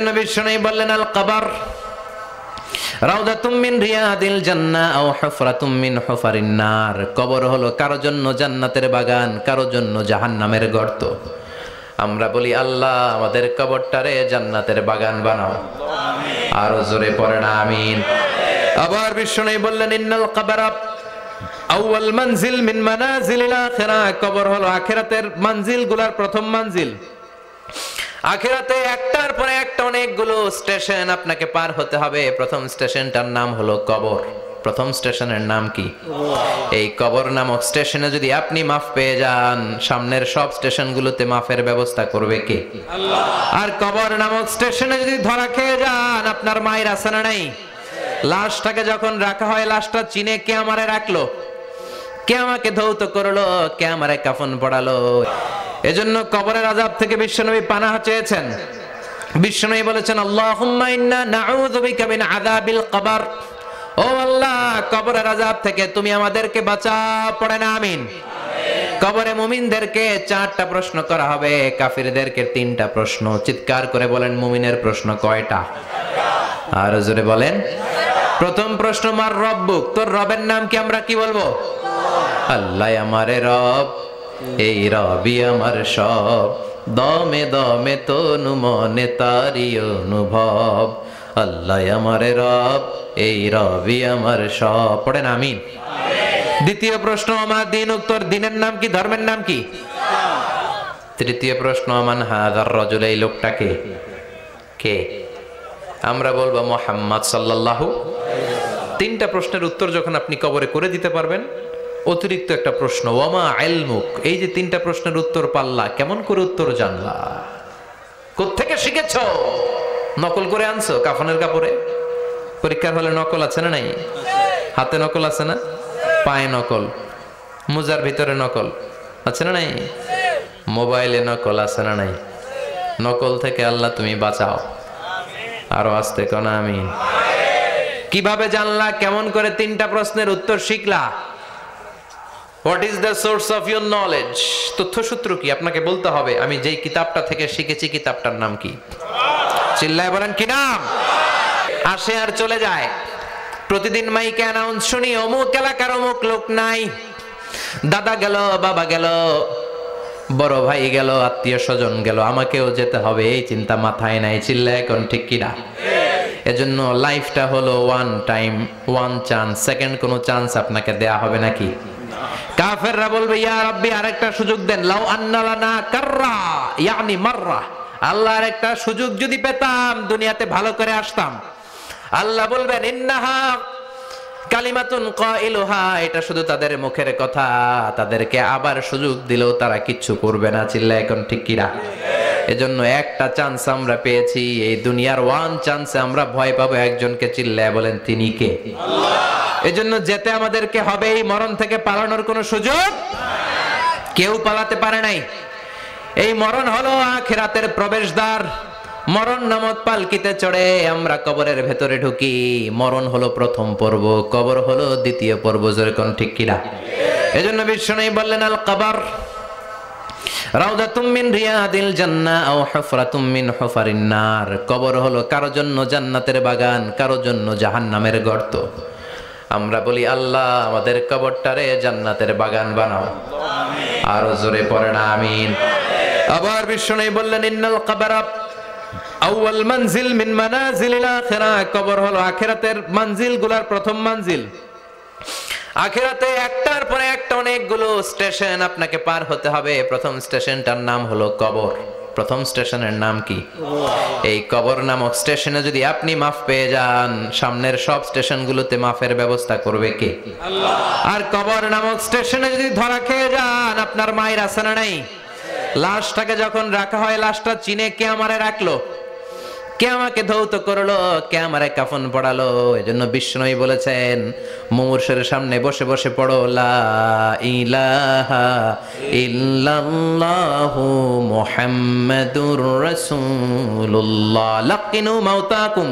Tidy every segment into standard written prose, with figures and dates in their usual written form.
এজন্য বিষ্ণু বললেন আল কবর রাউদাতুম মিন রিয়াদিল জান্নাহ আও হুফরাতুম মিন হুফারিন নার। কবর হলো কারো জন্য জান্নাতের বাগান, কারো জন্য জাহান্নামের গর্ত। আমরা বলি আল্লাহ আমাদের কবরটারে জান্নাতের বাগান বানাও, আমিন। আর জোরে পড়েন আমিন। আবার বিষ্ণু বললেন ইন্নাল কবর আউয়াল মানজিল মিন মানাজিলিল আখিরাহ। কবর হলো আখিরাতের মঞ্জিলগুলোর প্রথম মঞ্জিল। আখিরাতে একটার পরে একটা অনেকগুলো স্টেশন আপনাকে পার হতে হবে। প্রথম স্টেশনটার নাম হলো কবর। প্রথম স্টেশনের নাম কি? এই কবর নামক স্টেশনে যদি আপনি মাফ পেয়ে যান, সামনের সব স্টেশনগুলোতে মাফের ব্যবস্থা করবে কে? আল্লাহ। আর কবর নামক স্টেশনে যদি ধরা খেয়ে যান, আপনার মায়ের আছে না নাই? লাশটাকে যখন রাখা হয়, লাশটা চিনে কে আমারে রাখলো, কে আমাকে ধৌত করলো, কে আমারে কাফন পড়ালো। এজন্য কবরের আযাব থেকে বিশ্বনবী পানাহ চেয়েছেন। বিশ্বনবী বলেছেন আল্লাহুম্মা ইন্না নাউযু বিকা মিন আযাবিল কবর। ও আল্লাহ, কবরের আযাব থেকে তুমি আমাদেরকে বাঁচাও। পড়েন আমিন। কবরে মুমিনদেরকে 4টা প্রশ্ন করা হবে, কাফিরদেরকে 3টা প্রশ্ন। চিৎকার করে বলেন মুমিনের প্রশ্ন কয়টা? আর জোরে বলেন। প্রথম প্রশ্ন মার রব্বুক, তোর রবের নাম কি? আমরা কি বলবো? আল্লাহ আমারে রব, এই রবি আমার সব, দমে দমে তনু মনে তারি অনুভব। আল্লাহ আমারে রব, এই রবি আমার সব। পড়েন আমিন। দ্বিতীয় প্রশ্ন আমার দিন, উত্তর দিনের নাম কি, ধর্মের নাম কি? তৃতীয় প্রশ্ন আমান হাযার রাজুল, এই লোকটাকে কে? আমরা বলবো মুহাম্মদ সাল্লাল্লাহু। 3টা প্রশ্নের উত্তর যখন আপনি কবরে করে দিতে পারবেন, অতিরিক্ত একটা প্রশ্ন ওয়ামা ইলমুক, এই যে 3টা প্রশ্নের উত্তর পাল্লা, কেমন করে উত্তর জানলা? কোত্থেকে শিখেছো? নকল করে আনছো কাফনের কাপড়ে? পরীক্ষার হলে নকল আছে না নাই? হাতে নকল আছে না? পায়ে নকল, মোজার ভিতরে নকল আছে না নাই? মোবাইলে নকল আছে না নাই? নকল থেকে আল্লাহ তুমি বাঁচাও। আরো আস্তে কোন আমিন। কিভাবে জানলা? কেমন করে 3টা প্রশ্নের উত্তর শিখলা? What is the source of your knowledge? তথ্যসূত্র কি? আপনাকে বলতে হবে আমি যেই কিতাবটা থেকে শিখেছি কিতাবটার নাম কি? চিল্লায় বলেন কি নাম? আসে আর চলে যায়। প্রতিদিন মাইকে অ্যানাউন্স শুনি অমুক এলাকার অমুক লোক নাই। দাদা গেল, বাবা গেল, বড় ভাই গেল, আত্মীয় স্বজন গেল, আমাকেও যেতে হবে, এই চিন্তা মাথায় নাই। চিল্লায় এখন ঠিক কিনা? এজন্য লাইফটা হলো one time, one chance. Second কোনো চান্স আপনাকে দেয়া হবে নাকি? কাফেররা বলবে ইয়া রাব্বি আরেকটা সুযোগ দেন। লাউ আন্না লানা কাররা ইয়ানি মাররা, আল্লাহ আরেকটা সুযোগ যদি পেতাম দুনিয়াতে ভালো করে আসতাম। আল্লাহ বলবেন ইন্নাহা কালিমাতুন কাইলুহা, এটা শুধু তাদের মুখের কথা, তাদেরকে আবার সুযোগ দিলেও তারা কিচ্ছু করবে না। চিল্লায় এখন ঠিক কিনা? এজন্য একটা চান্স আমরা পেয়েছি, এই দুনিয়ার ওয়ান চান্সে আমরা ভয় পাবো একজনকে। চিল্লায় বলেন তিনি কে? আল্লাহ। এজন্য যেতে আমাদেরকে হবে। এই মরণ থেকে পালানোর কোনো সুযোগ কেউ পালাতে পারে নাই। এই মরণ হলো আখিরাতের প্রবেশদ্বার। মরণ নামক পালকিতে চড়ে আমরা কবরের ভেতরে ঢুকি। মরণ হলো প্রথম পর্ব, কবর হলো দ্বিতীয় পর্ব। জোরে কোন ঠিক কিনা? এজন্য বিষ্ণু বললেন আল কবর রাউদাতুম মিন রিয়াদিল জান্নাহ আও হুফরাতুম মিন হুফারিন নার। কবর হলো কারো জন্য জান্নাতের বাগান, কারো জন্য জাহান্নামের গর্ত। আমরা বলি আল্লাহ আমাদের কবরটারে জান্নাতের বাগান বানাও, আমিন। আর জোরে পড়েন আমিন। আবার বিষ্ণু বললেন ইন্নাল কবর আউয়াল মানজিল মিন মানাজিলিল আখিরাহ। কবর হলো আখিরাতের মঞ্জিলগুলোর প্রথম মঞ্জিল। আখিরাতে একটার পরে একটা অনেকগুলো স্টেশন আপনাকে পার হতে হবে। প্রথম স্টেশনটার নাম হলো কবর। প্রথম স্টেশনের নাম কি? এই কবর নামক স্টেশনে যদি আপনি মাফ পেয়ে যান, সামনের সব স্টেশনগুলোতে মাফের ব্যবস্থা করবে কে? আল্লাহ। আর কবর নামক স্টেশনে যদি ধরা খেয়ে যান, আপনার মায়ের আছে না নাই? লাশটাকে যখন রাখা হয়, লাশটা চিনে কে আমারে রাখলো, কে আমাকে ধৌত করলো, কে আমারে কাফন পড়ালো। এজন্য বিষ্ণুই বলেছেন মুমূর্ষের সামনে বসে বসে পড়ো লা ইলাহা ইল্লাল্লাহু মুহাম্মাদুর রাসূলুল্লাহ লাকিনু মাউতাকুম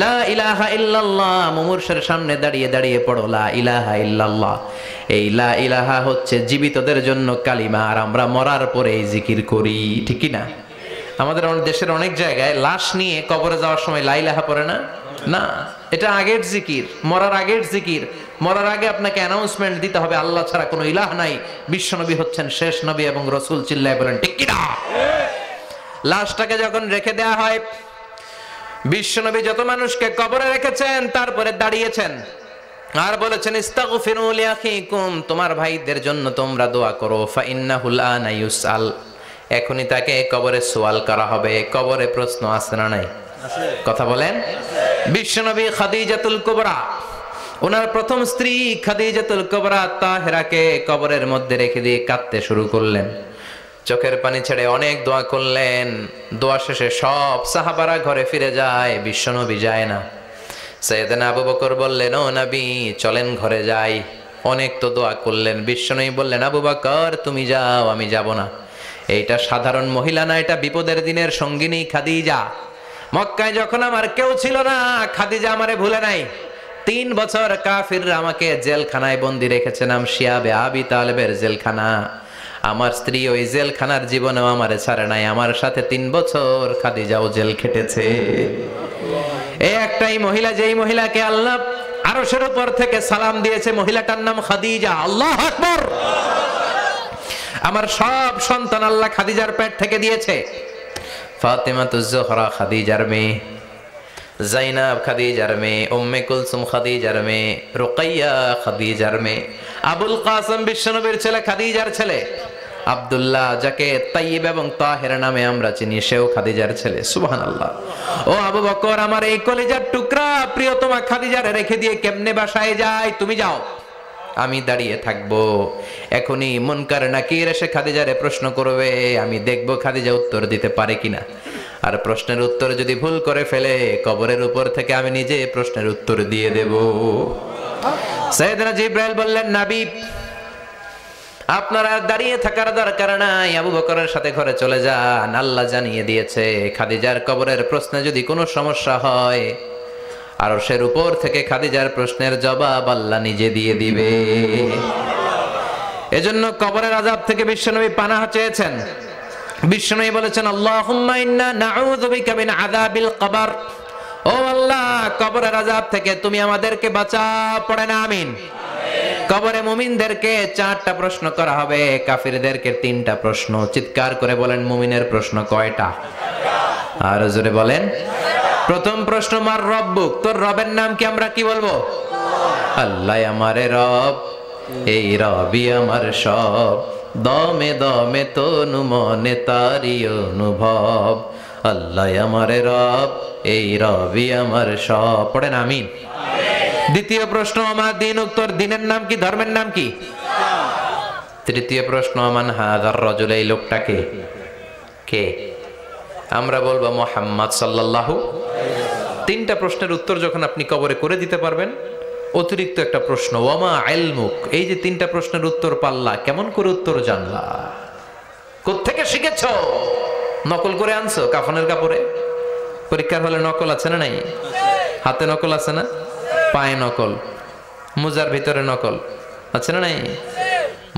লা ইলাহা ইল্লাল্লাহ। মুমূর্ষের সামনে দাঁড়িয়ে দাঁড়িয়ে পড়ো লা ইলাহা ইল্লাল্লাহ। এই লা ইলাহা হচ্ছে জীবিতদের জন্য কালিমা, আর আমরা মরার পরে এই জিকির করি, ঠিক কি না? আমাদের দেশের অনেক জায়গায় লাশ নিয়ে কবরে যাওয়ার সময় লা ইলাহা পড়ে না। না, এটা আগের জিকির, মরার আগের জিকির। মরার আগে আপনাকে অ্যানাউন্সমেন্ট দিতে হবে আল্লাহ ছাড়া কোনো ইলাহ নাই, বিশ্বনবী হচ্ছেন শেষ নবী এবং রাসূল। চিল্লায় বলেন ঠিক কি না? লাশটাকে যখন রেখে দেয়া হয়, বিশ্বনবী যত মানুষকে কবরে রেখেছেন তারপরে দাঁড়িয়েছেন আর বলেছেন ইস্তাগফিরু লিআখিকুম, তোমার ভাইদের জন্য তোমরা দোয়া করো। ফাইন্নাহুল আনা ইউসআল, এখনই তাকে কবরে সওয়াল করা হবে। কবরে প্রশ্ন আছে না নাই? কথা বলেন। বিশ্বনবী খাদিজাতুল কুবরা, ওনার প্রথম স্ত্রী খাদিজাতুল কুবরা তাহেরাকে কবরের মধ্যে রেখে দিয়ে কাঁদতে শুরু করলেন, চোখের পানি ছেড়ে অনেক দোয়া করলেন। দোয়া শেষে সব সাহাবারা ঘরে ফিরে যায়, বিশ্বনবী যায় না। সাইয়েদনা আবু বকর বললেন, ও নবী চলেন ঘরে যাই, অনেক তো দোয়া করলেন। বিশ্বনবী বললেন, আবু বকর তুমি যাও, আমি যাব না। এইটা সাধারণ মহিলা না, এটা বিপদের দিনের সঙ্গিনী খাদিজা। মক্কায় যখন আমার কেউ ছিল না, খাদিজা আমারে ভুলে নাই। 3 বছর কাফিররা আমাকে জেলখানায় বন্দি রেখেছে, নাম শিয়াবে আবি তালেবের জেলখানা। আমার স্ত্রী ওই জেলখানার জীবনেও আমারে ছাড়ে নাই, আমার সাথে 3 বছর খাদিজাও জেল খেটেছে। এই একটাই মহিলা, যেই মহিলাকে আল্লাহ আরশের উপর থেকে সালাম দিয়েছে, মহিলাটার নাম খাদিজা। আল্লাহু আকবার। আমার সব সন্তান আল্লাহ খাদিজার পেট থেকে দিয়েছে। ফাতেমাতুজ জোহরা খাদিজার মেয়ে, জাইনাব খাদিজার মেয়ে, উম্মে কুলসুম খাদিজার মেয়ে, রুকাইয়া খাদিজার মেয়ে, আবুল কাসেম বিশ্বনবীর ছেলে খাদিজার ছেলে, আব্দুল্লাহ যাকে তাইয়্যিব এবং তাহের নামে আমরা চিনি, সেও খাদিজার ছেলে। সুবহানাল্লাহ। ও আবু বকর, আমার এই কলিজার টুকরা প্রিয়তমা খাদিজারে রেখে দিয়ে কেমনে বাসায় যায়? তুমি যাও, আমি দাঁড়িয়ে থাকবো। এখনই মুনকার নাকির এসে খাদিজারে প্রশ্ন করবে, আমি দেখব খাদিজা উত্তর দিতে পারে কিনা। আর প্রশ্নের উত্তর যদি ভুল করে ফেলে, কবরের উপর থেকে আমি নিজে প্রশ্নের উত্তর দিয়ে দেব। সাইয়েদনা জিবরাইল বললেন, নবী আপনারা দাঁড়িয়ে থাকার দরকার নাই, আবু বকরের সাথে ঘরে চলে যান। আল্লাহ জানিয়ে দিয়েছে খাদিজার কবরের প্রশ্নে যদি কোনো সমস্যা হয়, আরশের উপর থেকে খাদিজার প্রশ্নের জবাব আল্লাহ নিজে দিয়ে দিবে। এজন্য কবরের আযাব থেকে বিশ্বনবী পানাহ চেয়েছেন। বিশ্বনবী বলেছেন, আল্লাহুম্মা ইন্না নাউযু বিকা মিন আযাবিল কবর। ও আল্লাহ, কবরের আযাব থেকে তুমি আমাদেরকে বাঁচাও। পড়েন আমিন। কবরে মুমিনদেরকে 4টা প্রশ্ন করা হবে, কাফিরদেরকে 3টা প্রশ্ন। চিৎকার করে বলেন, মুমিনের প্রশ্ন কয়টা? আর জোরে বলেন। প্রথম প্রশ্ন, মার রব্বুক, তোর রবের নাম কি? আমরা কি বলবো? আল্লাহ আমারে রব, এই রবি আমার সব, দমে দমে তনু মনে তারি অনুভব। আল্লাহ আমারে রব, এই রবি আমার সব। পড়েন আমিন। দ্বিতীয় প্রশ্ন, আমার দিন, উত্তর দিনের নাম কি? ধর্মের নাম কি? তৃতীয় প্রশ্ন, আমান হাযার রাজুল, এই লোকটাকে কে? আমরা বলবো মুহাম্মদ সাল্লাল্লাহু। 3টা প্রশ্নের উত্তর যখন আপনি কবরে করে দিতে পারবেন, অতিরিক্ত একটা প্রশ্ন, ওয়ামা ইলমুক, এই যে 3টা প্রশ্নের উত্তর পাল্লা, কেমন করে উত্তর জানলা? কোত্থেকে শিখেছো? নকল করে আনছো কাফনের কাপড়ে? পরীক্ষার হলে নকল আছে না নাই? হাতে নকল আছে না? পায়ে নকল, মোজার ভিতরে নকল আছে না নাই?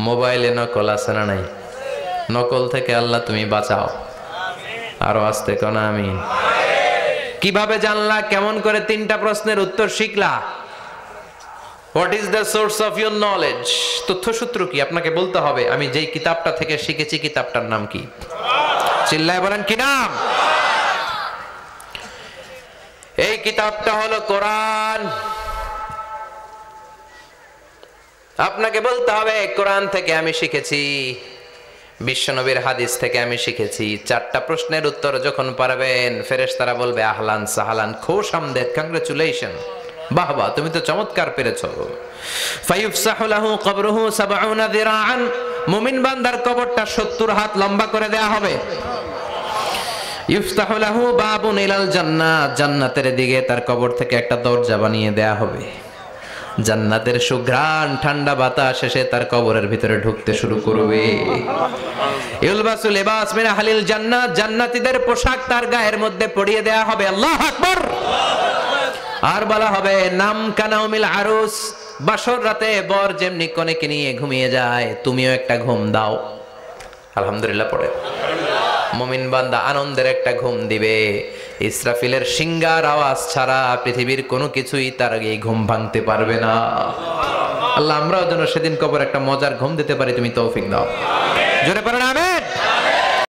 মোবাইলে নকল আছে না নাই? নকল থেকে আল্লাহ তুমি বাঁচাও। আরো আস্তে কোন আমিন। কিভাবে জানলা? কেমন করে 3টা প্রশ্নের উত্তর শিখলা? What is the source of your knowledge? তথ্যসূত্র কি? আপনাকে বলতে হবে, আমি যেই কিতাবটা থেকে শিখেছি কিতাবটার নাম কি? চিল্লায় বলেন, কি নাম? এই কিতাবটা হলো কোরআন। আপনাকে বলতে হবে, কোরআন থেকে আমি শিখেছি, বিশ্বনবীর হাদিস থেকে আমি শিখেছি। 4টা প্রশ্নের উত্তর যখন পারবেন, ফেরেশতারা বলবে আহলান সাহালান, খুশ আমদেদ, কংগ্রাচুলেশন, বাহ বাহ, তুমি তো চমৎকার পেরেছো। ফায়ুফসাহু লাহু কবরুহু ৭০ যিরাআন, মুমিন বান্দার কবরটা ৭০ হাত লম্বা করে দেয়া হবে। ইফতাহু লাহু বাবুন ইলাল জান্নাহ, জান্নাতের দিকে তার কবর থেকে একটা দরজা বানিয়ে দেয়া হবে। জান্নাতের সুঘ্রাণ ঠান্ডা বাতাস এসে তার কবরের ভিতরে ঢুকতে শুরু করবে। ইলবাসু লিবাস মিন আহলিল জান্নাত, জান্নাতীদের পোশাক তার গায়ের মধ্যে পরিয়ে দেয়া হবে। আল্লাহু আকবার। আর বলা হবে, নাম কানাউমিল আরুস, বাসর রাতে বর যেমনি কনেকে নিয়ে ঘুমিয়ে যায়, তুমিও একটা ঘুম দাও। আলহামদুলিল্লাহ পড়ে। মুমিন বান্দা আনন্দের একটা ঘুম দিবে। ইসরাফিলের সিংগার আওয়াজ ছাড়া পৃথিবীর কোনো কিছুই তার এই ঘুম ভাঙতে পারবে না। আল্লাহ আমরাও যেন সেদিন কবর একটা মজার ঘুম দিতে পারি, তুমি তৌফিক দাও। জোরে পড়ো না আমিন।